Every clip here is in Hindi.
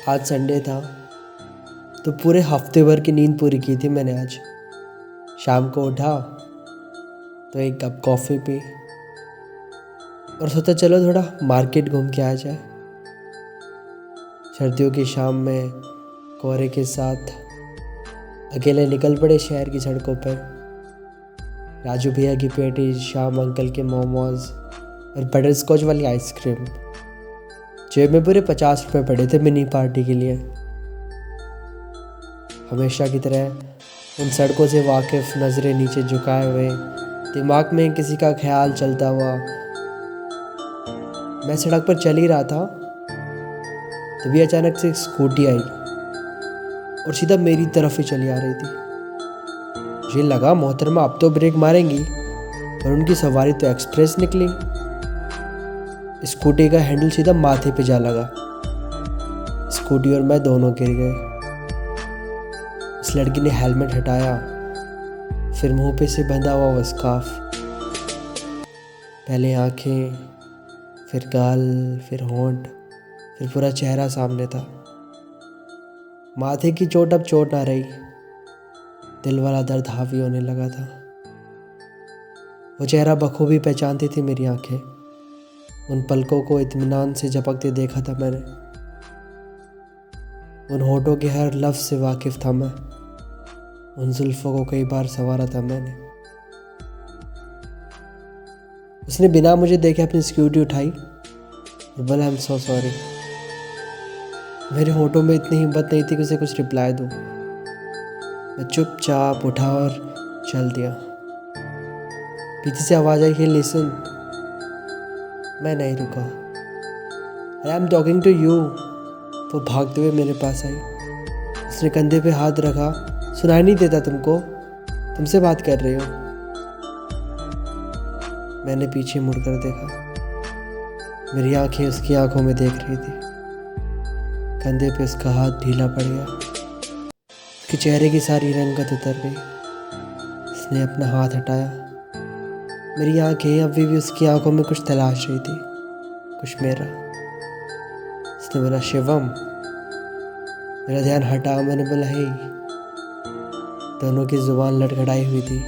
आज संडे था तो पूरे हफ्ते भर की नींद पूरी की थी मैंने आज। शाम को उठा तो एक कप कॉफ़ी पी और सोचा चलो थोड़ा मार्केट घूम के आ जाए। सर्दियों की शाम में कोहरे के साथ अकेले निकल पड़े शहर की सड़कों पर। राजू भैया की पेटी, श्याम अंकल के मोमोज और बटर स्कॉच वाली आइसक्रीम। जेब में पूरे 50 रुपये पड़े थे मिनी पार्टी के लिए। हमेशा की तरह उन सड़कों से वाकिफ़ नज़रें नीचे झुकाए हुए, दिमाग में किसी का ख्याल चलता हुआ मैं सड़क पर चल ही रहा था। तभी अचानक से एक स्कूटी आई और सीधा मेरी तरफ ही चली आ रही थी। मुझे लगा मोहतरमा अब तो ब्रेक मारेंगी, पर उनकी सवारी तो एक्सप्रेस निकली। स्कूटी का हैंडल सीधा माथे पे जा लगा। स्कूटी और मैं दोनों गिर गए। उस लड़की ने हेलमेट हटाया, फिर मुंह पे से बंधा हुआ वो स्कार्फ। पहले आंखें, फिर गाल, फिर होंठ, फिर पूरा चेहरा सामने था। माथे की चोट अब चोट ना रही, दिल वाला दर्द हावी होने लगा था। वो चेहरा बखूबी पहचानती थी मेरी आंखें। उन पलकों को इत्मीनान से झपकते देखा था मैंने। उन होठों के हर लफ्ज़ से वाकिफ़ था मैं। उन जुल्फ़ों को कई बार संवारा था मैंने। उसने बिना मुझे देखे अपनी स्कूटी उठाई और बोला आई एम सो सॉरी। मेरे होठों में इतनी हिम्मत नहीं थी कि उसे कुछ रिप्लाई दूँ। मैं चुपचाप उठा और चल दिया। पीछे से आवाज़ आई, लिसन। मैं नहीं रुका। I am talking to you. वो भागते हुए मेरे पास आई। उसने कंधे पे हाथ रखा। सुनाई नहीं देता तुमको? तुमसे बात कर रही हो। मैंने पीछे मुड़कर देखा। मेरी आंखें उसकी आंखों में देख रही थी। कंधे पे उसका हाथ ढीला पड़ गया। उसके चेहरे की सारी रंगत उतर गई। उसने अपना हाथ हटाया। मेरी आंखें अभी भी उसकी आंखों में कुछ तलाश रही थी, कुछ मेरा। उसने बोला शिवम। मेरा ध्यान हटा। मैंने बोला हे। दोनों की जुबान लड़खड़ाई हुई थी।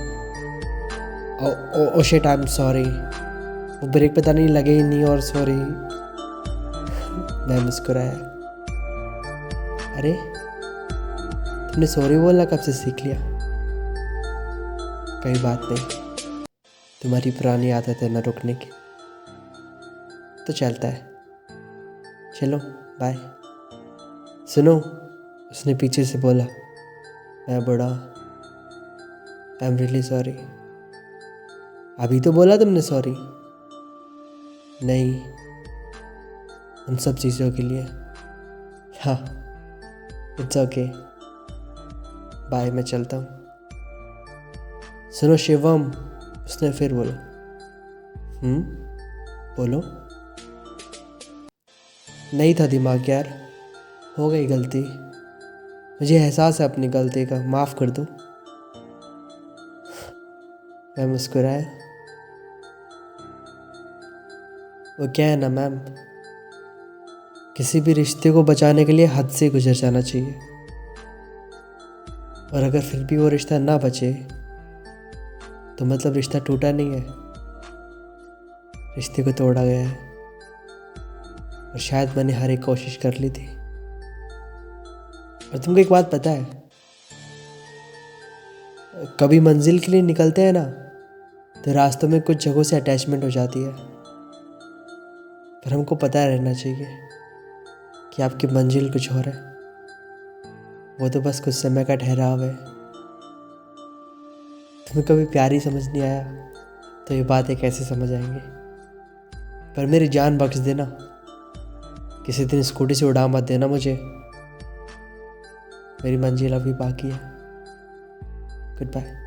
Oh shit, I am sorry. वो ब्रेक पता नहीं लगे ही नहीं और सॉरी। मैं मुस्कुराया। अरे तुमने सॉरी बोलना कब से सीख लिया? कोई बात नहीं, तुम्हारी पुरानी आदत है न रुकने की। तो चलता है, चलो बाय। सुनो, उसने पीछे से बोला। मैं बड़ा आई एम रियली सॉरी। अभी तो बोला तुमने सॉरी। नहीं, उन सब चीज़ों के लिए। हाँ, इट्स ओके, बाय, मैं चलता हूँ। सुनो शिवम, उसने फिर बोला। बोलो। नहीं था दिमाग यार, हो गई गलती। मुझे एहसास है अपनी गलती का, माफ़ कर दो। मैं मुस्कुराया। वो क्या है ना मैम, किसी भी रिश्ते को बचाने के लिए हद से गुजर जाना चाहिए। और अगर फिर भी वो रिश्ता ना बचे तो मतलब रिश्ता टूटा नहीं है, रिश्ते को तोड़ा गया है। और शायद मैंने हर एक कोशिश कर ली थी। और तुमको एक बात पता है, कभी मंजिल के लिए निकलते हैं ना तो रास्तों में कुछ जगहों से अटैचमेंट हो जाती है। पर हमको पता रहना चाहिए कि आपकी मंजिल कुछ और है। वो तो बस कुछ समय का ठहराव है। तुम्हें कभी प्यार ही समझ नहीं आया तो ये बातें कैसे समझ आएंगे? पर मेरी जान बख्श देना, किसी दिन स्कूटी से उड़ा मत देना मुझे। मेरी मंजिल अभी बाकी है। Good bye.